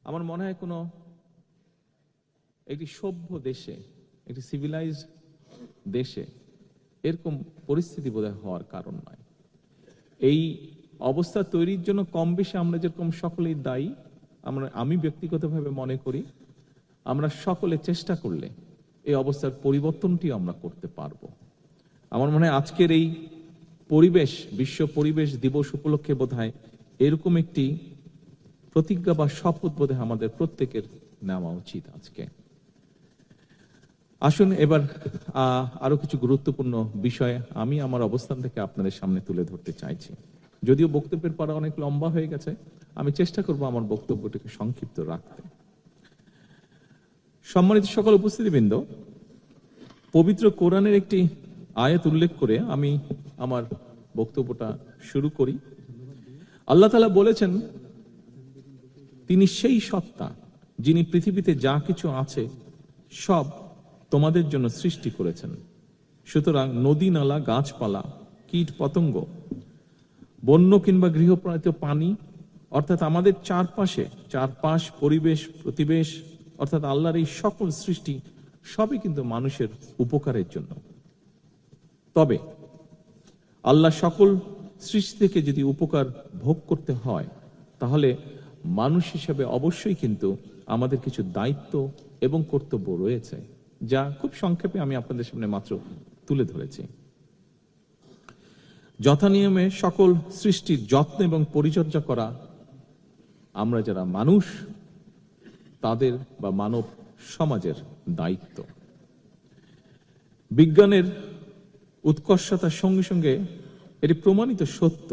আমার মনে হয় কোনো একটি সভ্য দেশে, একটি সিভিলাইজড দেশে এরকম পরিস্থিতি বোধহয় হওয়ার কারণ নয়। এই অবস্থা তৈরির জন্য কম বেশি আমরা যেরকম সকলেই দায়ী, আমি ব্যক্তিগতভাবে মনে করি আমরা সকলে চেষ্টা করলে এই অবস্থার পরিবর্তনটি আমরা করতে পারবো। আমার মনে হয় আজকের এই পরিবেশ, বিশ্ব পরিবেশ দিবস উপলক্ষে বোধহয় এরকম একটি প্রতিজ্ঞা বা শপথ বোধহয় আমাদের প্রত্যেকের নেওয়া উচিত আজকে। আসুন এবার আরো কিছু গুরুত্বপূর্ণ বিষয় আমি আমার অবস্থান থেকে আপনাদের সামনে তুলে ধরতে চাইছি। যদিও বক্তব্যের পড়া অনেক লম্বা হয়ে গেছে, আমি চেষ্টা করব আমার বক্তব্যটিকে সংক্ষিপ্ত রাখতে। সম্মানিত সকল উপস্থিতিবৃন্দ, পবিত্র কোরআনের একটি আয়াত উল্লেখ করে আমি আমার বক্তব্যটা শুরু করি। আল্লাহ তাআলা বলেছেন, তিনি সেই সত্তা যিনি পৃথিবীতে যা কিছু আছে সব তোমাদের জন্য সৃষ্টি করেছেন। সুতরাং নদী, নালা, গাছপালা, কীট পতঙ্গ, বন্য কিংবা গৃহপালিত পানি, অর্থাৎ আমাদের চারপাশ পরিবেশ প্রতিবেশ, অর্থাৎ আল্লাহর এই সকল সৃষ্টি সবই কিন্তু মানুষের উপকারের জন্য। তবে আল্লাহ সকল সৃষ্টি থেকে যদি উপকার ভোগ করতে হয়, তাহলে মানুষ হিসেবে অবশ্যই কিন্তু আমাদের কিছু দায়িত্ব এবং কর্তব্য রয়েছে, যা খুব সংক্ষেপে আমি আপনাদের সামনে মাত্র তুলে ধরেছি। যথানিয়মে সকল সৃষ্টির যত্ন এবং পরিচর্যা করা আমরা যারা মানুষ তাদের বা মানব সমাজের দায়িত্ব। বিজ্ঞানের উৎকর্ষতার সঙ্গে সঙ্গে এটি প্রমাণিত সত্য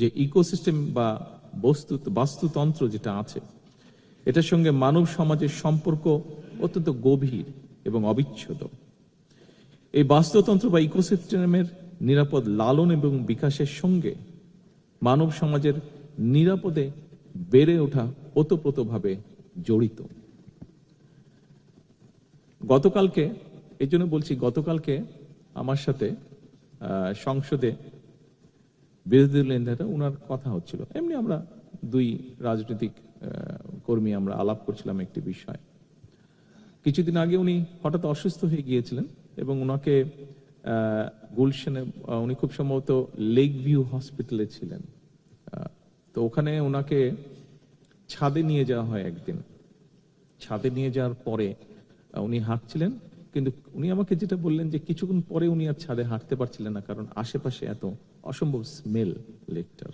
যে ইকোসিস্টেম বা বাস্তুতন্ত্র যেটা আছে, এটার সঙ্গে মানব সমাজের সম্পর্ক অত্যন্ত গভীর এবং অবিচ্ছেদ্য। এই বাস্তুতন্ত্র বা ইকোসিস্টেমের নিরাপদ লালন এবং বিকাশের সঙ্গে মানব সমাজের নিরাপদে বেড়ে ওঠা ওতপ্রোতভাবে জড়িত। গতকালকে, এই জন্য বলছি, গতকালকে আমার সাথে সংসদে বিরোধী দলীয় নেতা ওনার কথা হচ্ছিল, এমনি আমরা দুই রাজনৈতিক কর্মী আমরা আলাপ করছিলাম একটি বিষয়। কিছুদিন আগে উনি হঠাৎ অসুস্থ হয়ে গিয়েছিলেন এবং ওনাকে গুলশানে, উনি খুব সম্ভবত লেক ভিউ হসপিটালে ছিলেন, তো ওখানে ওনাকে ছাদে নিয়ে যাওয়া হয়। একদিন ছাদে নিয়ে যাওয়ার পরে উনি হাঁটছিলেন, কিন্তু উনি আমাকে যেটা বললেন যে কিছুক্ষণ পরে উনি আর ছাদে হাঁটতে পারছিলেন না, কারণ আশেপাশে এত অসম্ভব স্মেল লেকটার।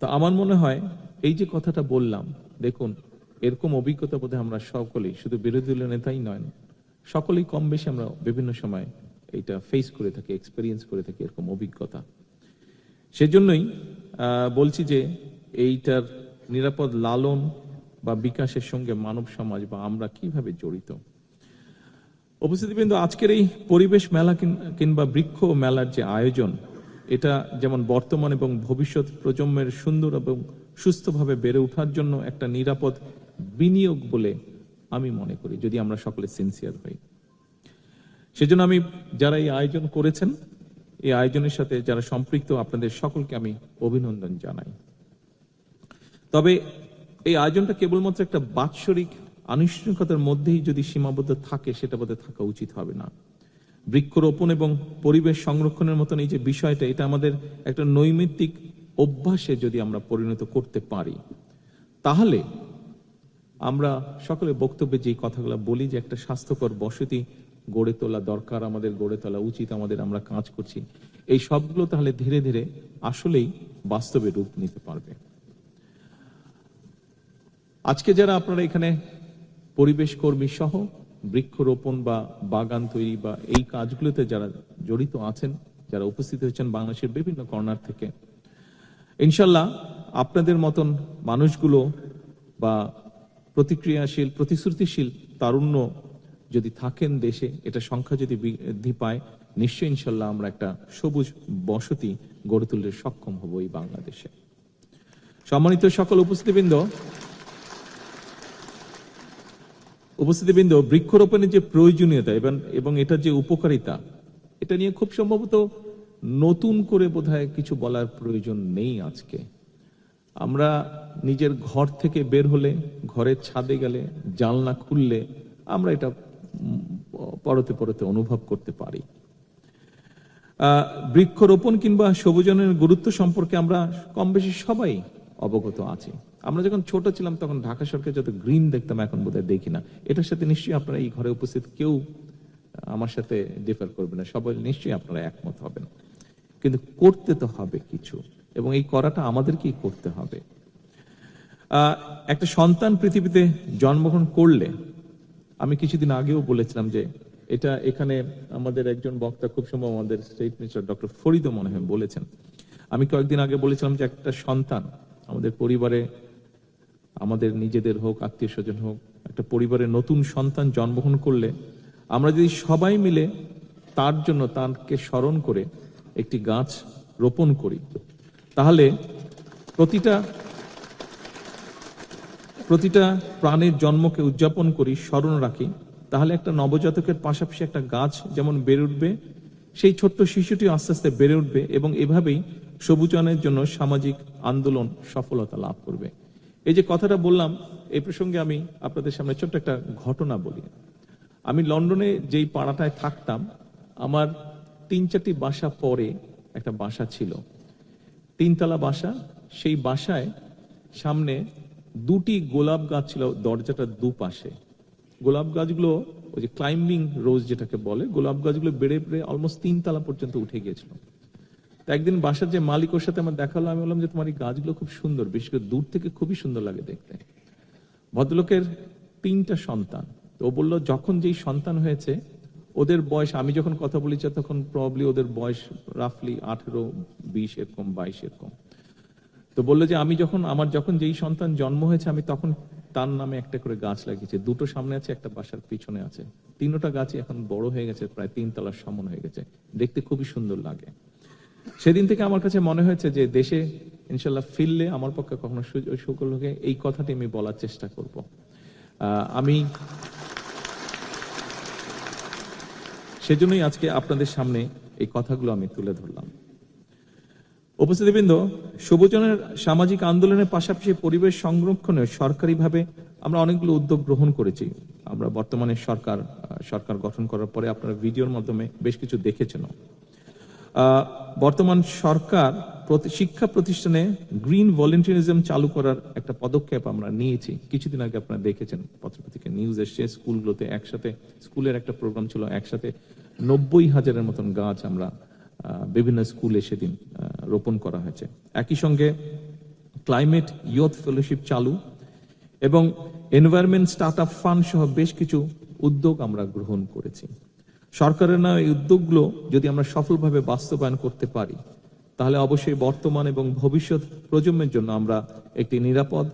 তো আমার মনে হয় এই যে কথাটা বললাম, দেখুন এরকম অভিজ্ঞতা বোধহয় আমরা সকলেই, শুধু বিরোধী দলীয় নেতাই নয়, সকলেই কম বেশি আমরা বিভিন্ন সময় এইটা ফেস করে থাকি, এক্সপেরিয়েন্স করে থাকি এরকম অভিজ্ঞতা। সেজন্যই বলছি যে এইটার নিরাপদ লালন বা বিকাশের সঙ্গে মানব সমাজ বা আমরা কিভাবে জড়িত। উপস্থিতিবৃন্দ, আজকের এই পরিবেশ মেলা কিংবা বৃক্ষ মেলার যে আয়োজন, এটা যেমন বর্তমান এবং ভবিষ্যৎ প্রজন্মের সুন্দর এবং সুস্থভাবে বেড়ে ওঠার জন্য একটা নিরাপদ বিনিয়োগ বলে আমি মনে করি, যদি আমরা সকলে সিনসিয়ার হই। সেজন্য আমি যারা এই আয়োজন করেছেন, এই আয়োজনের সাথে যারা সম্পৃক্ত, আপনাদের সকলকে আমি অভিনন্দন জানাই। তবে এই আয়োজনটা কেবলমাত্র একটা বাৎসরিক আনুষ্ঠানিকতার মধ্যেই যদি সীমাবদ্ধ থাকে, সেটা বোধহয় থাকা উচিত হবে না। বৃক্ষরোপণ এবং পরিবেশ সংরক্ষণের মতন এই যে বিষয়টা, এটা আমাদের একটা নৈমিত্তিক অভ্যাসে যদি আমরা পরিণত করতে পারি, তাহলে আমরা সকলে বক্তব্যে যে কথাগুলো বলি যে একটা স্বাস্থ্যকর বসতি গড়ে তোলা দরকার, আমাদের গড়ে তোলা উচিত, আমাদের আমরা কাজ করছি, এই সবগুলো তাহলে ধীরে ধীরে আসলেই বাস্তবে রূপ নিতে পারবে। আজকে যারা আপনারা এখানে পরিবেশ কর্মী সহ বৃক্ষরোপণ বা বাগান তৈরি বা এই কাজগুলোতে যারা জড়িত আছেন, যারা উপস্থিত হয়েছেন বাংলাদেশের বিভিন্ন কর্নার থেকে, ইনশাল্লাহ আপনাদের মতন মানুষগুলো বা প্রতিক্রিয়াশীল প্রতিশ্রুতিশীল তারুণ্য যদি থাকেন দেশে, এটা সংখ্যা যদি বৃদ্ধি পায়, নিশ্চয়ই ইনশাল্লাহ আমরা একটা সবুজ বসতি গড়ে তুলতে সক্ষম হব এই বাংলাদেশে। সম্মানিত সকল উপস্থিতিবৃন্দ, বৃক্ষরোপণের যে প্রয়োজনীয়তা এবং এটার যে উপকারিতা, এটা নিয়ে খুব সম্ভবত নতুন করে বোধহয় কিছু বলার প্রয়োজন নেই আজকে। আমরা নিজের ঘর থেকে বের হলে, ঘরের ছাদে গেলে, জানলা খুললে আমরা এটা পরতে পরতে অনুভব করতে পারি। বৃক্ষরোপণ কিংবা সবুজায়নের গুরুত্ব সম্পর্কে আমরা কম বেশি সবাই অবগত আছি। আমরা যখন ছোট ছিলাম তখন ঢাকা শহরকে যত গ্রিন দেখতাম, এখন বোধহয় দেখি না। এটার সাথে নিশ্চয়ই আপনারা এই ঘরে উপস্থিত কেউ আমার সাথে ডিফার করবে না, সবাই নিশ্চয়ই আপনারা একমত হবেন। কিন্তু করতে তো হবে কিছু, এবং এই করাটা আমাদেরকেই করতে হবে। একটা সন্তান পৃথিবীতে জন্মগ্রহণ করলে, আমি কিছুদিন আগেও বলেছিলাম যে এটা এখানে আমাদের একজন বক্তা, খুব সম্ভব আমাদের স্টেট মিনিস্টার ডক্টর ফরিদও মনে হয় বলেছেন। আমি কয়েকদিন আগে বলেছিলাম যে একটা সন্তান আমাদের পরিবারে, আমাদের নিজেদের হোক, আত্মীয় স্বজন হোক, একটা পরিবারে নতুন সন্তান জন্মগ্রহণ করলে আমরা যদি সবাই মিলে তার জন্য, তাকে স্মরণ করে একটি গাছ রোপণ করি, তাহলে প্রতিটা প্রাণের জন্মকে উদযাপন করি, স্মরণ রাখি, তাহলে একটা নবজাতকের পাশাপাশি একটা গাছ যেমন বেড়ে উঠবে, সেই ছোট্ট শিশুটি আস্তে আস্তে বেড়ে উঠবে, এবং এভাবেই সবুজায়নের জন্য সামাজিক আন্দোলন সফলতা লাভ করবে। এই যে কথাটা বললাম, এই প্রসঙ্গে আমি আপনাদের সামনে ছোট্ট একটা ঘটনা বলি। আমি লন্ডনে যেই পাড়াটায় থাকতাম, আমার 3-4টি বাসা পরে একটা বাসা ছিল, 3তলা বাসা। সেই বাসায় সামনে 2টি গোলাপ গাছ ছিল, দরজাটার দুপাশে। গোলাপ গাছগুলো ওই যে ক্লাইম্বিং রোজ যেটাকে বলে, গোলাপ গাছগুলো বেড়ে বেড়ে অলমোস্ট 3তলা পর্যন্ত উঠে গিয়েছিল। তো একদিন বাসার যে মালিক, ওর সাথে আমার দেখা হলো। আমি বললাম যে তোমার এই গাছগুলো খুব সুন্দর, বিশেষ করে দূর থেকে খুবই সুন্দর লাগে দেখতে। ভদ্রলোকের 3টা সন্তান। তো ও বললো যখন যেই সন্তান হয়েছে ওদের বয়স, আমি যখন কথা বলেছি তখন প্রবাবলি ওদের বয়স রাফলি 18, 20 এরকম, 22 এরকম। তো বললো যে আমার যখন যেই সন্তান জন্ম হয়েছে, আমি তখন তার নামে একটা করে গাছ লাগিয়েছি। 2টো সামনে আছে, একটা বাসার পিছনে আছে। 3টা গাছই এখন বড় হয়ে গেছে, প্রায় 3তলার সমান হয়ে গেছে, দেখতে খুবই সুন্দর লাগে। সেদিন থেকে আমার কাছে মনে হয়েছে যে দেশে ইনশাল্লাহ ফিরলে আমার পক্ষে কখনো সুযোগ হলে এই কথাটি আমি বলার চেষ্টা করব। আমি সেজন্যই আজকে আপনাদের সামনে এই কথাগুলো আমি তুলে ধরলাম। উপস্থিতিবৃন্দ, সবুজায়নের সামাজিক আন্দোলনের পাশাপাশি পরিবেশ সংরক্ষণে সরকারিভাবে আমরা অনেকগুলো উদ্যোগ গ্রহণ করেছি। আমরা বর্তমানে সরকার গঠন করার পরে আপনারা ভিডিওর মাধ্যমে বেশ কিছু দেখেছেন। বর্তমান সরকার শিক্ষা প্রতিষ্ঠানে গ্রিন ভলেন্টিয়ারিজম চালু করার একটা পদক্ষেপ আমরা নিয়েছি। কিছুদিন আগে আপনারা দেখেছেন পত্রপত্রিকা নিউজ এসছে, স্কুলগুলোতে একসাথে, স্কুলের একটা প্রোগ্রাম ছিল, একসাথে 90,000-এর মতন গাছ আমরা বিভিন্ন স্কুলে সেদিন রোপণ করা হয়েছে। একই সঙ্গে ক্লাইমেট ইয়ুথ ফেলোশিপ চালু এবং এনভায়রনমেন্ট স্টার্টআপ ফান্ড সহ বেশ কিছু উদ্যোগ আমরা গ্রহণ করেছি। সরকারের না এই উদ্যোগগুলো যদি আমরা সফলভাবে বাস্তবায়ন করতে পারি, তাহলে অবশ্যই বর্তমান এবং ভবিষ্যৎ প্রজন্মের জন্য আমরা একটি নিরাপদ,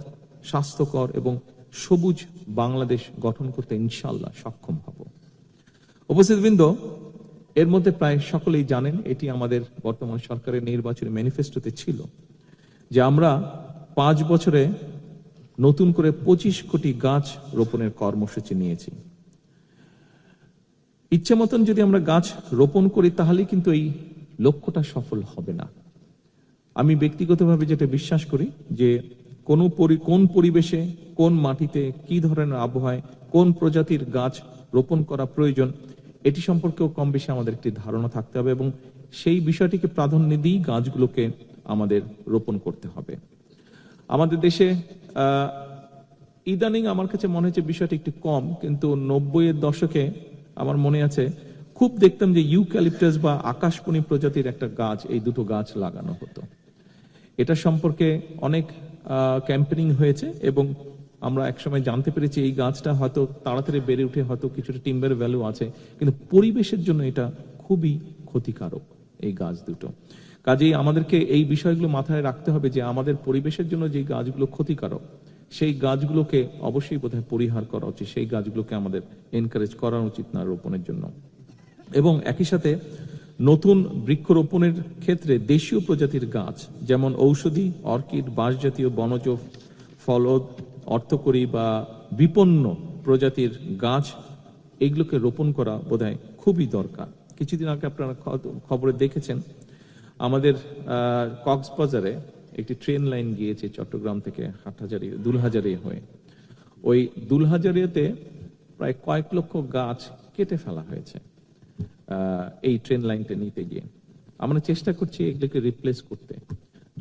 স্বাস্থ্যকর এবং সবুজ বাংলাদেশ গঠন করতে ইনশাআল্লাহ সক্ষম হব। উপস্থিতবৃন্দ, এর মধ্যে প্রায় সকলেই জানেন, এটি আমাদের বর্তমান সরকারের নির্বাচনী ম্যানিফেস্টোতে ছিল যে আমরা 5 বছরে নতুন করে 25 কোটি গাছ রোপণের কর্মসূচি নিয়েছি। ইচ্ছে মতন যদি আমরা গাছ রোপণ করি তাহলে কিন্তু এই লক্ষ্যটা সফল হবে না। আমি ব্যক্তিগতভাবে যেটা বিশ্বাস করি যে কোন পরিবেশে, কোন মাটিতে, কি ধরনের আবহাওয়ায় কোন প্রজাতির গাছ রোপণ করা প্রয়োজন, এটি সম্পর্কেও কম বেশি আমাদের একটি ধারণা থাকতে হবে, এবং সেই বিষয়টিকে প্রাধান্য দিয়েই গাছগুলোকে আমাদের রোপণ করতে হবে। আমাদের দেশে ইদানিং আমার কাছে মনে হচ্ছে বিষয়টি একটু কম, কিন্তু 90-এর দশকে আমার মনে আছে খুব দেখতাম যে ইউক্যালিপটাস বা আকাশমণি প্রজাতির একটা গাছ, এই দুটো গাছ লাগানো হতো। এটা সম্পর্কে অনেক ক্যাম্পেনিং হয়েছে এবং আমরা একসময় জানতে পেরেছি এই গাছটা হয়তো তাড়াতাড়ি বেড়ে উঠে হয়তো কিছুটা টিম্বার ভ্যালু আছে, কিন্তু পরিবেশের জন্য এটা খুবই ক্ষতিকারক এই গাছ দুটো। কাজেই আমাদেরকে এই বিষয়গুলো মাথায় রাখতে হবে যে আমাদের পরিবেশের জন্য যে গাছগুলো ক্ষতিকারক, সেই গাছগুলোকে অবশ্যই বোধহয় পরিহার করা উচিত, সেই গাছগুলোকে আমাদের এনকারেজ করা উচিত না রোপণের জন্য। এবং একই সাথে নতুন বৃক্ষরোপণের ক্ষেত্রে দেশীয় প্রজাতির গাছ যেমন ঔষধি, অর্কিড, বাঁশজাতীয়, বনজ, ফলদ, অর্থকরী বা বিপন্ন প্রজাতির গাছ, এগুলোকে রোপণ করা বোধহয় খুবই দরকার। কিছুদিন আগে আপনারা খবরে দেখেছেন আমাদের কক্সবাজারে একটি ট্রেন লাইন গিয়েছে চট্টগ্রাম থেকে দুলহাজারি হয়ে। ওই দুলহাজারিয়াতে প্রায় কয়েক লক্ষ গাছ কেটে ফেলা হয়েছে এই ট্রেন লাইনটা নিতে গিয়ে। আমরা চেষ্টা করছি এগুলোকে রিপ্লেস করতে,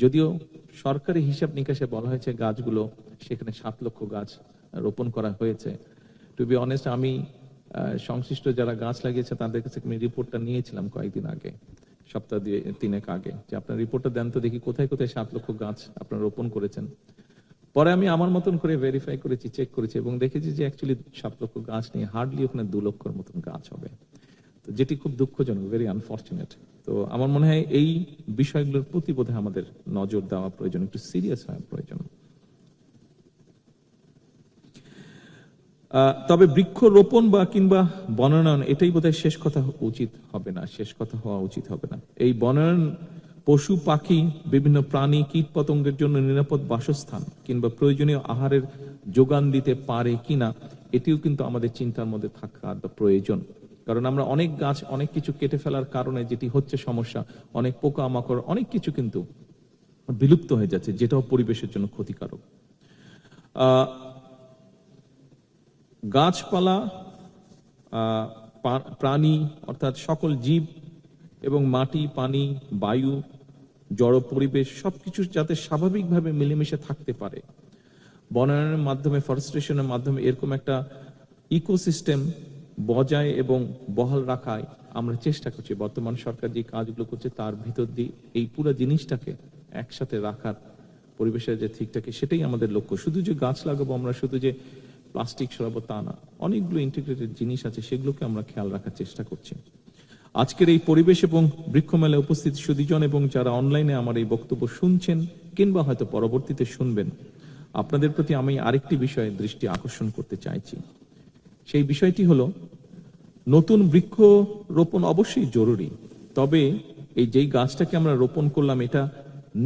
যদিও সরকারি হিসাব নিকাশে বলা হয়েছে গাছগুলো সেখানে 7 লক্ষ গাছ রোপণ করা হয়েছে। টু বি অনেস্ট, আমি সংশ্লিষ্ট যারা গাছ লাগিয়েছে তাদের কাছে আমি রিপোর্টটা নিয়েছিলাম কয়েকদিন আগে, সপ্তাহ 3 আগে, যে আপনার রিপোর্টটা দেন তো দেখি কোথায় কোথায় 7 লক্ষ গাছ আপনারা রোপণ করেছেন। পরে আমি আমার মতন করে ভেরিফাই করেছি, চেক করেছি এবং দেখেছি যে অ্যাকচুয়ালি 7 লক্ষ গাছ নেই, হার্ডলি ওখানে 2 লক্ষর মতন গাছ হবে, তো যেটি খুব দুঃখজনক, ভেরি আনফর্চুনেট। তো আমার মনে হয় এই বিষয়গুলোর প্রতি বোধহয় আমাদের নজর দেওয়া প্রয়োজন, একটু সিরিয়াস হওয়া প্রয়োজন। তবে বৃক্ষ রোপণ বা কিংবা বনায়ন এটাই বোধহয় শেষ কথা উচিত হবে না, শেষ কথা হওয়া উচিত হবে না। এই বনায়ন পশু পাখি বিভিন্ন প্রাণী কীট পতঙ্গের জন্য নিরাপদ বাসস্থান কিংবা প্রয়োজনীয় আহারের যোগান দিতে পারে কিনা এটিও কিন্তু আমাদের চিন্তার মধ্যে থাকা প্রয়োজন। কারণ আমরা অনেক গাছ অনেক কিছু কেটে ফেলার কারণে যেটি হচ্ছে সমস্যা, অনেক পোকা মাকড় অনেক কিছু কিন্তু বিলুপ্ত হয়ে যাচ্ছে, যেটাও পরিবেশের জন্য ক্ষতিকারক। গাছপালা, প্রাণী অর্থাৎ সকল জীব এবং মাটি, পানি, বায়ু, জড় পরিবেশ সবকিছু যাতে স্বাভাবিকভাবে মিলেমিশে থাকতে পারে, বনায়নের মাধ্যমে, ফরেস্টেশনের মাধ্যমে এরকম একটা ইকোসিস্টেম বজায় এবং বহাল রাখায় আমরা চেষ্টা করছি। বর্তমান সরকার যে কাজগুলো করছে তার ভিতর দিয়ে এই পুরো জিনিসটাকে একসাথে রাখার, পরিবেশের যে ঠিকটাকে, সেটাই আমাদের লক্ষ্য। শুধু যে গাছ লাগাবো আমরা, শুধু যে প্লাস্টিক সরাবো তা না, অনেকগুলো ইন্টিগ্রেটেড জিনিস আছে, সেগুলোকে আমরা খেয়াল রাখার চেষ্টা করছি। আজকের এই পরিবেশ এবং বৃক্ষ মেলায় উপস্থিত সুধীজন এবং যারা অনলাইনে আমার এই বক্তব্য শুনছেন কিংবা হয়তো পরবর্তীতে শুনবেন, আপনাদের প্রতি আমি আরেকটি বিষয়ে দৃষ্টি আকর্ষণ করতে চাইছি। সেই বিষয়টি হলো, নতুন বৃক্ষ রোপণ অবশ্যই জরুরি, তবে এই যেই গাছটাকে আমরা রোপণ করলাম এটা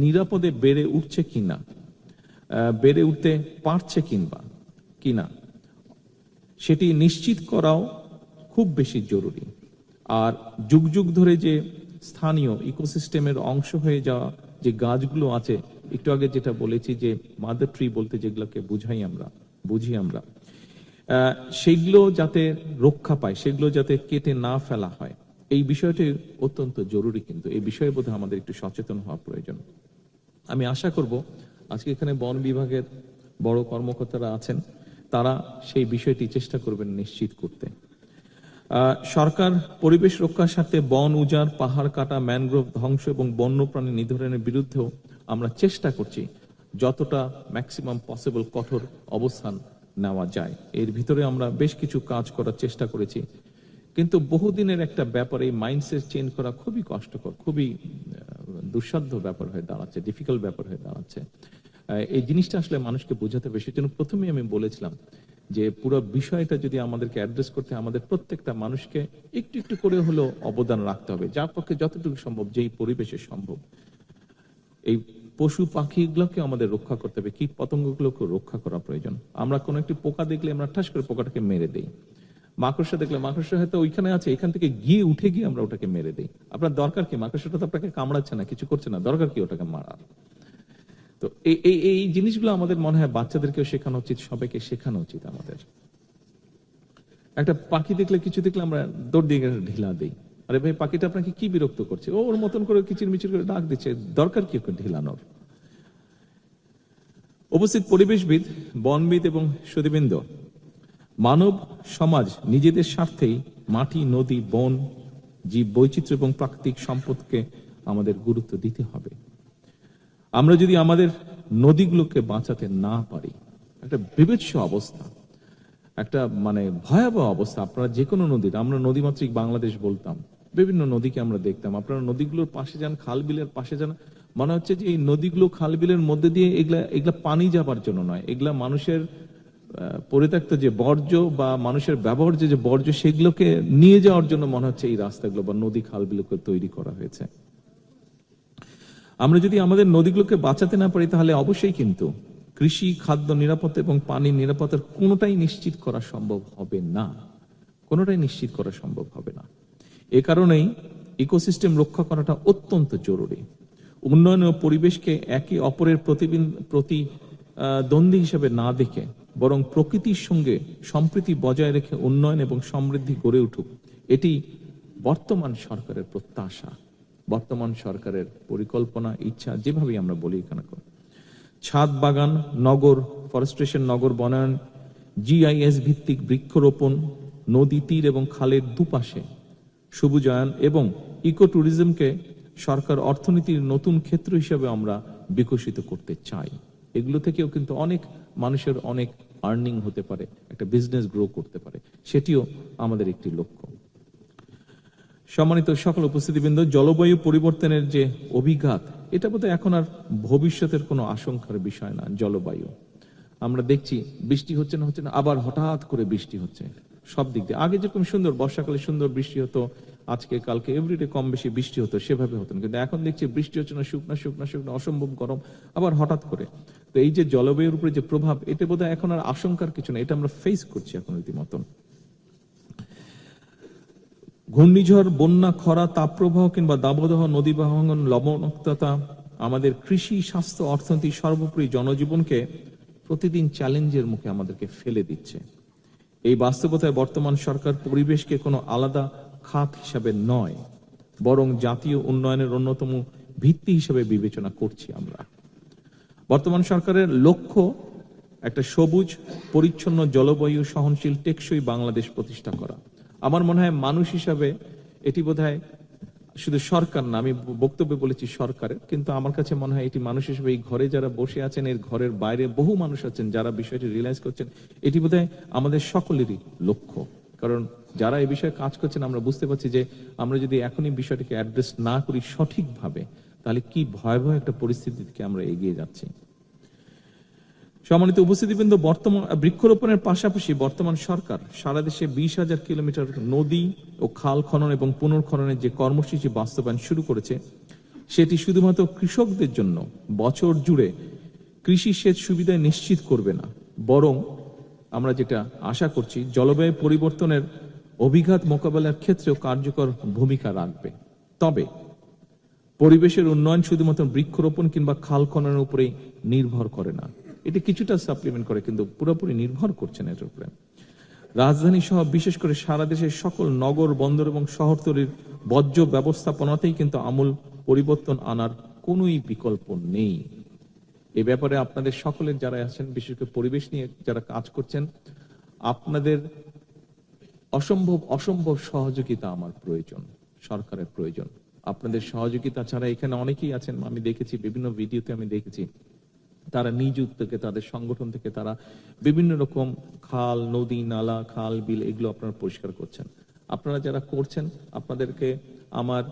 নিরাপদে বেড়ে উঠছে কিনা, বেড়ে উঠতে পারছে কিনা সেটি নিশ্চিত করাও খুব বেশি জরুরি। আর যুগ যুগ ধরে যে স্থানীয় ইকোসিস্টেমের অংশ হয়ে যাওয়া যে গাছগুলো আছে, একটু আগে যেটা বলেছি যে মাদার ট্রি বলতে যেগুলোকে বুঝি আমরা, সেগুলো যাতে রক্ষা পায়, সেগুলো যাতে কেটে না ফেলা হয়, এই বিষয়টি অত্যন্ত জরুরি। কিন্তু এই বিষয়ে বোধহয় আমাদের একটু সচেতন হওয়া প্রয়োজন। আমি আশা করব আজকে এখানে বন বিভাগের বড় কর্মকর্তারা আছেন, তারা সেই বিষয়টি চেষ্টা করবেন নিশ্চিত করতে। সরকার পরিবেশ রক্ষার স্বার্থে বন উজাড়, পাহাড় কাটা, ম্যানগ্রোভ ধ্বংস এবং বন্যপ্রাণী নিধনের বিরুদ্ধেও আমরা চেষ্টা করছি যতটা ম্যাক্সিমাম পসিবল কঠোর অবস্থান নেওয়া যায়। এর ভিতরে আমরা বেশ কিছু কাজ করার চেষ্টা করেছি, কিন্তু বহুদিনের একটা ব্যাপার, এই মাইন্ডসেট চেঞ্জ করা খুবই কষ্টকর, খুবই দুঃসাধ্য ব্যাপার হয়ে দাঁড়াচ্ছে, ডিফিকাল্ট ব্যাপার হয়ে দাঁড়াচ্ছে। এই জিনিসটা আসলে মানুষকে বোঝাতে হবে। সেজন্য প্রথমেই আমি বলেছিলাম যে পুরো বিষয়টা যদি আমাদেরকে অ্যাড্রেস করতে, আমাদের প্রত্যেকটা মানুষকে একটু একটু করে হলেও অবদান রাখতে হবে, যার পক্ষে যতটুকু সম্ভব, যেই পরিবেশে সম্ভব। এই পশু পাখিগুলোকে আমাদের রক্ষা করতে হবে, কীট পতঙ্গগুলোকে রক্ষা করা প্রয়োজন। আমরা কোনো একটি পোকা দেখলে আমরা ঠাস করে পোকাটাকে মেরে দেই, মাকড়সা দেখলে মাকড়সা হয়তো ওইখানে আছে, এখান থেকে উঠে গিয়ে আমরা ওটাকে মেরে দেই। আপনার দরকার কি? মাকড়সাটা তো আপনাকে কামড়াচ্ছে না, কিছু করছে না, দরকার কি ওটাকে মারার? তো এই জিনিসগুলো আমাদের মনে হয় বাচ্চাদেরকেও শেখানো উচিত, সবাইকে শেখানো উচিত আমাদের। একটা পাখি দেখলে, কিছু দেখলে আমরা দৌড় দিয়ে ঢিলা দিই, আরে ভাই পাখিটা আপনাকে কি বিরক্ত করছে, ওর মতন করে কিচির মিচির করে ডাক দিচ্ছে, দরকার কি ওকে ঢিলানোর? উপস্থিত পরিবেশবিদ, বনবিদ এবং সুধীবৃন্দ, মানব সমাজ নিজেদের স্বার্থেই মাটি, নদী, বন, জীব বৈচিত্র্য এবং প্রাকৃতিক সম্পদকে আমাদের গুরুত্ব দিতে হবে। আমরা যদি আমাদের নদীগুলোকে বাঁচাতে না পারি, একটা বিভৎস অবস্থা, একটা ভয়াবহ অবস্থা। আপনারা যে কোনো নদীর, আমরা নদীমাতৃক বাংলাদেশ বলতাম, বিভিন্ন নদীকে আমরা দেখতাম, আপনারা নদীগুলোর পাশে যান, খাল বিলের পাশে যান, মনে হচ্ছে যে এই নদীগুলো খাল বিলের মধ্যে দিয়ে এগুলা পানি যাবার জন্য নয়, এগুলা মানুষের পরিত্যক্ত যে বর্জ্য বা মানুষের ব্যবহার যে বর্জ্য, সেগুলোকে নিয়ে যাওয়ার জন্য মনে হচ্ছে এই রাস্তাগুলো বা নদী খাল বিলকে তৈরি করা হয়েছে। আমরা যদি আমাদের নদীগুলোকে বাঁচাতে না পারি, তাহলে অবশ্যই কিন্তু কৃষি, খাদ্য নিরাপত্তা এবং পানির নিরাপত্তার কোনোটাই নিশ্চিত করা সম্ভব হবে না, কোনোটাই নিশ্চিত করা সম্ভব হবে না। এ কারণেই ইকোসিস্টেম রক্ষা করাটা অত্যন্ত জরুরি। উন্নয়ন ও পরিবেশকে একে অপরের প্রতিদ্বন্দ্বী হিসেবে না দেখে বরং প্রকৃতির সঙ্গে সম্প্রীতি বজায় রেখে উন্নয়ন এবং সমৃদ্ধি গড়ে উঠুক, এটি বর্তমান সরকারের প্রত্যাশা, বর্তমান সরকারের পরিকল্পনা, ইচ্ছা, যেভাবেই আমরা বলি এখানে। ছাদ বাগান, নগর ফরেস্ট্রেশন, নগর বনায়ন, GIS ভিত্তিক বৃক্ষরোপণ, নদী তীর এবং খালের দুপাশে সবুজায়ন এবং ইকো ট্যুরিজমকে সরকার অর্থনীতির নতুন ক্ষেত্র হিসেবে আমরা বিকশিত করতে চাই। এগুলো থেকেও কিন্তু অনেক মানুষের অনেক আর্নিং হতে পারে, একটা বিজনেস গ্রো করতে পারে, সেটিও আমাদের একটি লক্ষ্য। সম্মানিত সকল উপস্থিতিবৃন্দ, জলবায়ু পরিবর্তনের যে অভিঘাত, এটা বোধহয় এখন আর ভবিষ্যতের কোনো আশঙ্কার বিষয় না। জলবায়ু আমরা দেখছি বৃষ্টি হচ্ছে না, আবার হঠাৎ করে বৃষ্টি হচ্ছে সব দিক দিয়ে। আগে যেরকম সুন্দর বর্ষাকালে সুন্দর বৃষ্টি হতো, আজকে কালকে এভরিডে কম বেশি বৃষ্টি হতো, সেভাবে হতো না। কিন্তু এখন দেখছি বৃষ্টি হচ্ছে না, শুকনা অসম্ভব গরম, আবার হঠাৎ করে। তো এই যে জলবায়ুর উপরে যে প্রভাব, এটা বোধহয় এখন আর আশঙ্কার কিছু না, এটা আমরা ফেস করছি এখন রীতিমতন। ঘূর্ণিঝড়, বন্যা, খরা, তাপপ্রবাহ কিংবা দাবদাহ, নদী ভাঙন, লবণাক্ততা আমাদের কৃষি, স্বাস্থ্য, অর্থনীতি, সর্বোপরি জনজীবনকে প্রতিদিন চ্যালেঞ্জের মুখে আমাদেরকে ফেলে দিচ্ছে। এই বাস্তবতায় বর্তমান সরকার পরিবেশকে কোনো আলাদা খাত হিসাবে নয়, বরং জাতীয় উন্নয়নের অন্যতম ভিত্তি হিসেবে বিবেচনা করছি আমরা। বর্তমান সরকারের লক্ষ্য একটা সবুজ, পরিচ্ছন্ন, জলবায়ু সহনশীল, টেকসই বাংলাদেশ প্রতিষ্ঠা করা। আমার মনে হয় মানুষ হিসাবে এটি বোধহয় শুধু সরকার না, আমি বক্তব্যে বলেছি সরকারের, কিন্তু আমার কাছে মনে হয় এটি মানুষ হিসেবে এই ঘরে যারা বসে আছেন, এর ঘরের বাইরে বহু মানুষ আছেন যারা বিষয়টি রিয়েলাইজ করছেন, এটি বোধহয় আমাদের সকলেরই লক্ষ্য। কারণ যারা এই বিষয়ে কাজ করছেন, আমরা বুঝতে পারছি যে আমরা যদি এখনই বিষয়টিকে অ্যাড্রেস না করি সঠিকভাবে, তাহলে কি ভয়াবহ একটা পরিস্থিতি থেকে আমরা এগিয়ে যাচ্ছি। সম্মানিত উপস্থিতিবৃন্দ, বর্তমান বৃক্ষরোপণের পাশাপাশি বর্তমান সরকার সারা দেশে 20,000 কিলোমিটার নদী ও খাল খনন এবং পুনর্খননের যে কর্মসূচি বাস্তবায়ন শুরু করেছে, সেটি শুধুমাত্র কৃষকদের জন্য বছর জুড়ে কৃষি সেচ সুবিধা নিশ্চিত করবে না, বরং আমরা যেটা আশা করছি জলবায়ু পরিবর্তনের অভিঘাত মোকাবেলার ক্ষেত্রেও কার্যকর ভূমিকা রাখবে। তবে পরিবেশের উন্নয়ন শুধুমাত্র বৃক্ষরোপণ কিংবা খাল খননের উপরেই নির্ভর করে না, এটি কিছুটা সাপ্লিমেন্ট করে, কিন্তু পুরোপুরি নির্ভর করছে না এটার উপরে। রাজধানী সহ বিশেষ করে সারা দেশের সকল নগর, বন্দর এবং শহরতলির বর্জ্য ব্যবস্থাপনাতেই কিন্তু আমূল পরিবর্তন আনার কোনোই বিকল্প নেই। এ ব্যাপারে আপনাদের সকলের যারা আছেন, বিশেষ করে পরিবেশ নিয়ে যারা কাজ করছেন, আপনাদের অসম্ভব সহযোগিতা আমার প্রয়োজন, সরকারের প্রয়োজন। আপনাদের সহযোগিতা ছাড়া এখানে অনেকেই আছেন, আমি দেখেছি বিভিন্ন ভিডিওতে, আমি দেখেছি তারা নিজ উদ্যোগে তাদের সংগঠন থেকে তারা বিভিন্ন রকম খাল, নদী, নালা, খাল, বিল এগুলো আপনারা পরিষ্কার করছেন। আপনারা যারা করছেন, আপনাদেরকে আমার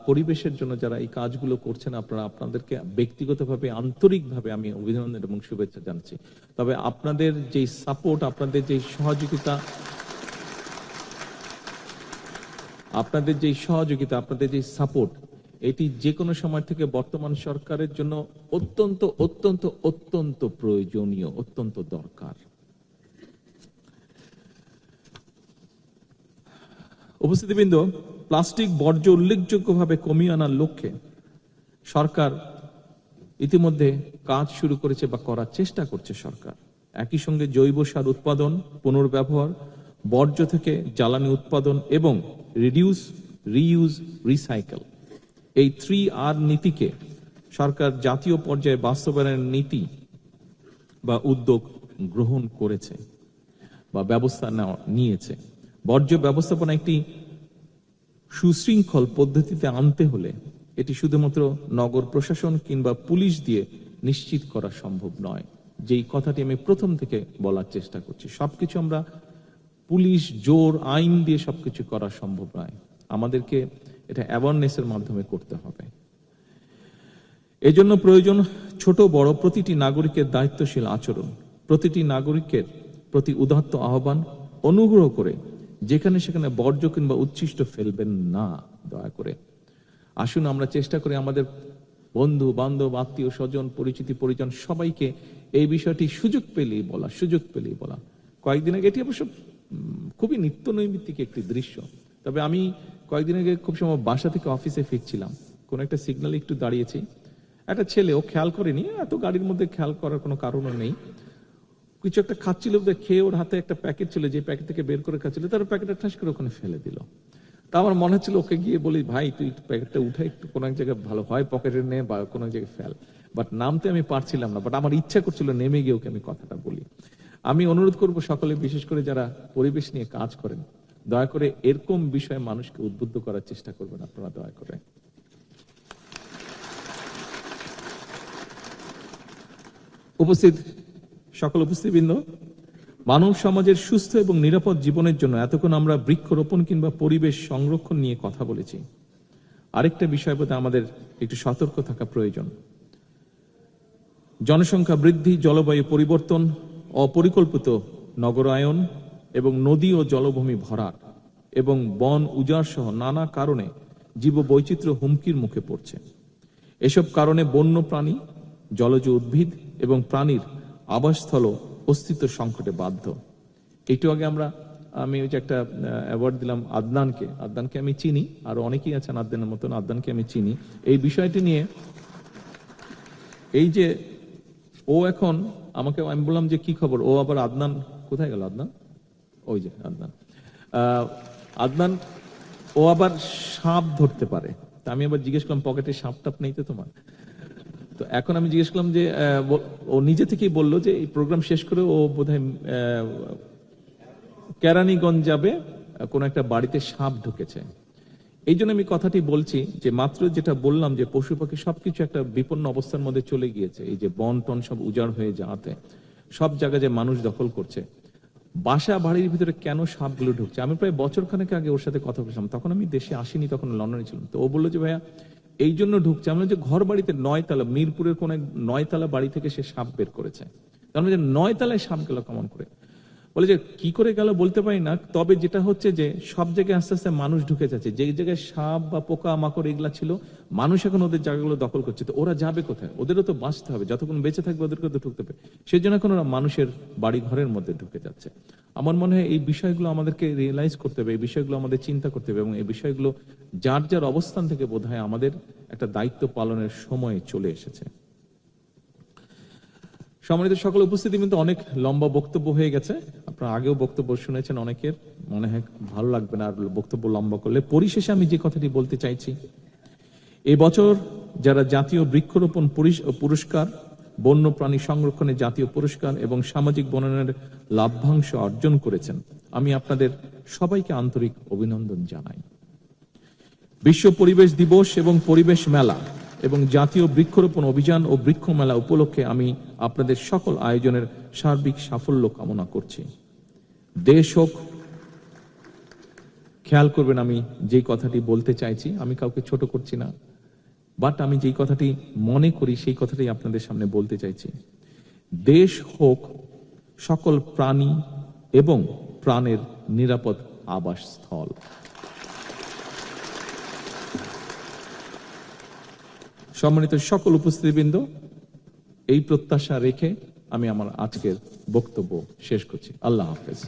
পরিবেশের জন্য যারা এই কাজগুলো করছেন, আপনাদেরকে ব্যক্তিগতভাবে আন্তরিকভাবে আমি অভিনন্দন এবং শুভেচ্ছা জানাচ্ছি। তবে আপনাদের যে সাপোর্ট, আপনাদের যে সহযোগিতা, আপনাদের যে সাপোর্ট, এটি যে কোনো সময় থেকে বর্তমান সরকারের জন্য অত্যন্ত অত্যন্ত অত্যন্ত প্রয়োজনীয়, অত্যন্ত দরকার। উপস্থিতিবৃন্দ, প্লাস্টিক বর্জ্য উল্লেখযোগ্যভাবে কমিয়ে আনার লক্ষ্যে সরকার ইতিমধ্যে কাজ শুরু করেছে বা করার চেষ্টা করছে সরকার। একই সঙ্গে জৈব সার উৎপাদন, পুনর্ব্যবহার, বর্জ্য থেকে জ্বালানি উৎপাদন এবং রিডিউস, রিইউজ, রিসাইকেল, এই 3R নীতিকে সরকার জাতীয় পর্যায়ে বাস্তবায়নের নীতি বা উদ্যোগ গ্রহণ করেছে বা ব্যবস্থা নিয়েছে। বর্জ্য ব্যবস্থাপনা একটি সুশৃঙ্খল পদ্ধতিতে আনতে হলে এটি শুধুমাত্র নগর প্রশাসন কিংবা পুলিশ দিয়ে নিশ্চিত করা সম্ভব নয়। যেই কথাটি আমি প্রথম থেকে বলার চেষ্টা করছি, সবকিছু আমরা পুলিশ, জোর, আইন দিয়ে সবকিছু করা সম্ভব নয়। আমাদেরকে এটা অ্যাওয়ারনেসের মাধ্যমে করতে হবে। এজন্য প্রয়োজন ছোট বড় প্রতিটি নাগরিকের দায়িত্বশীল আচরণ, প্রতিটি নাগরিকের প্রতি উদাত্ত আহ্বান, অনুগ্রহ করে যেখানে সেখানে বর্জ্য কিংবা উচ্ছিষ্ট ফেলবেন না, দয়া করে। আসুন আমরা চেষ্টা করি আমাদের বন্ধু বান্ধব, আত্মীয় স্বজন, পরিচিতি পরিজন সবাইকে এই বিষয়টি সুযোগ পেলেই বলা। কয়েকদিন আগে, এটি অবশ্য খুবই নিত্য নৈমিত্তিক একটি দৃশ্য, তবে আমি কয়েকদিন আগে খুব সময় বাসা থেকে অফিসে ফিরছিলাম, কোন একটা সিগন্যালে একটু দাঁড়িয়েছি, একটা ছেলে, ও খেয়াল করেনি, এত গাড়ির মধ্যে খেয়াল করার কোনো কারণও নেই, কিছু একটা খাচ্ছিল, খেয়ে ওর হাতে একটা প্যাকেট ছিল, যে প্যাকেট থেকে বের করে খাচ্ছিল, তার প্যাকেটটা ঠাস করে ওখানে ফেলে দিল। তা আমার মনে হচ্ছিল ওকে গিয়ে বলি, ভাই তুই প্যাকেটটা উঠে একটু কোনো এক জায়গায় ভালো হয় পকেটে নে বা কোনো এক জায়গায় ফেল। বাট নামতে আমি পারছিলাম না, বাট আমার ইচ্ছা করছিল নেমে গিয়ে ওকে আমি কথাটা বলি। আমি অনুরোধ করব সকলে, বিশেষ করে যারা পরিবেশ নিয়ে কাজ করেন, দয়া করে এরকম বিষয়ে মানুষকে উদ্বুদ্ধ করার চেষ্টা করবেন আপনারা, দয়া করে। সকল উপস্থিতবৃন্দ, মানব সমাজের সুস্থ এবং নিরাপদ জীবনের জন্য এতক্ষণ আমরা বৃক্ষরোপণ কিংবা পরিবেশ সংরক্ষণ নিয়ে কথা বলেছি। আরেকটা বিষয় প্রতি আমাদের একটু সতর্ক থাকা প্রয়োজন। জনসংখ্যা বৃদ্ধি, জলবায়ু পরিবর্তন, অপরিকল্পিত নগরায়ন এবং নদী ও জলভূমি ভরাট এবং বন উজাড় সহ নানা কারণে জীববৈচিত্র্য হুমকির মুখে পড়ছে। এসব কারণে বন্য প্রাণী, জলজ উদ্ভিদ এবং প্রাণীর আবাসস্থল অস্তিত্ব সংকটে বাধ্য। একটু আগে আমি ওই যে একটা অ্যাওয়ার্ড দিলাম আদনানকে আমি চিনি, আর অনেকেই আছেন আদনানের মতন, আদনানকে আমি চিনি। এই বিষয়টি নিয়ে এই যে ও এখন আমাকে, আমি বললাম যে কি খবর, ও আবার আদনান কোথায় গেল, আদনান ওই যে আদনান ও আবার সাপ ধরতে পারে। তা আমি আবার জিজ্ঞেস করলাম, পকেটে সাপ টাপ নেই তো তোমার? তো এখন আমি জিজ্ঞেস করলাম যে ও নিজে থেকেই বললো যে এই প্রোগ্রাম শেষ করে ও বোধহয় কেরানীগঞ্জ যাবে, কোন একটা বাড়িতে সাপ ঢুকেছে। এই জন্য আমি কথাটি বলছি যে মাত্র যেটা বললাম যে পশু পাখি সবকিছু একটা বিপন্ন অবস্থার মধ্যে চলে গিয়েছে, এই যে বন টন সব উজাড় হয়ে যাওয়াতে সব জায়গায় যে মানুষ দখল করছে, বাসা বাড়ির ভিতরে কেন সাপগুলো ঢুকছে। আমি প্রায় বছরখানেক আগে ওর সাথে কথা বলছিলাম, তখন আমি দেশে আসিনি, তখন লন্ডনে ছিলাম। তো ও বললো যে ভাইয়া এই জন্য ঢুকছে। আমরা যে ঘর বাড়িতে 9 তলা, মিরপুরের কোন 9 তলা বাড়ি থেকে সে সাপ বের করেছে। তার মানে 9 তলায় সাপ গেল কেমন করে, বলে যে কি করে গেল বলতে পারি না। তবে যেটা হচ্ছে যে সব জায়গায় আস্তে আস্তে মানুষ ঢুকে যাচ্ছে, যে জায়গায় সাপ বা পোকা মাকড় এগুলা ছিল, মানুষ এখন ওদের জায়গাগুলো দখল করছে। তো ওরা যাবে কোথায়? ওদেরও তো বাঁচতে হবে, যতক্ষণ বেঁচে থাকবে ওদেরকে তো ঢুকতে হবে। সেই জন্য এখন ওরা মানুষের বাড়ি ঘরের মধ্যে ঢুকে যাচ্ছে। আমার মনে হয় এই বিষয়গুলো আমাদেরকে রিয়েলাইজ করতে হবে, এই বিষয়গুলো আমাদের চিন্তা করতে হবে, এবং এই বিষয়গুলো যার যার অবস্থান থেকে বোধহয় আমাদের একটা দায়িত্ব পালনের সময় চলে এসেছে। সম্মানিত সকল উপস্থিতি, কিন্তু অনেক লম্বা বক্তব্য হয়ে গেছে। আপনারা আগেও বক্তব্য শুনেছেন অনেকের, মনে হয় ভালো লাগবে না আর বক্তব্য লম্বা করলে। পরিশেষে আমি যে কথাটি বলতে চাইছি, এবছর যারা জাতীয় বৃক্ষরোপণ পুরস্কার, বন্য প্রাণী সংরক্ষণে জাতীয় পুরস্কার এবং সামাজিক বনায়নের লাভ্যাংশ অর্জন করেছেন, আমি আপনাদের সবাইকে আন্তরিক অভিনন্দন জানাই। বিশ্ব পরিবেশ দিবস এবং পরিবেশ মেলা এবং জাতীয় বৃক্ষরোপণ অভিযান ও বৃক্ষ মেলা উপলক্ষে আমি আপনাদের সকল আয়োজনের সার্বিক সাফল্য কামনা করছি। দেশ হোক, খেয়াল করবেন আমি যেই কথাটি বলতে চাইছি, আমি কাউকে ছোট করছি না, বাট আমি যেই কথাটি মনে করি সেই কথাটি আপনাদের সামনে বলতে চাইছি। দেশ হোক সকল প্রাণী এবং প্রাণের নিরাপদ আবাসস্থল। সম্মানিত সকল উপস্থিতিবৃন্দ, এই প্রত্যাশা রেখে আমি আমার আজকের বক্তব্য শেষ করছি। আল্লাহ হাফেজ।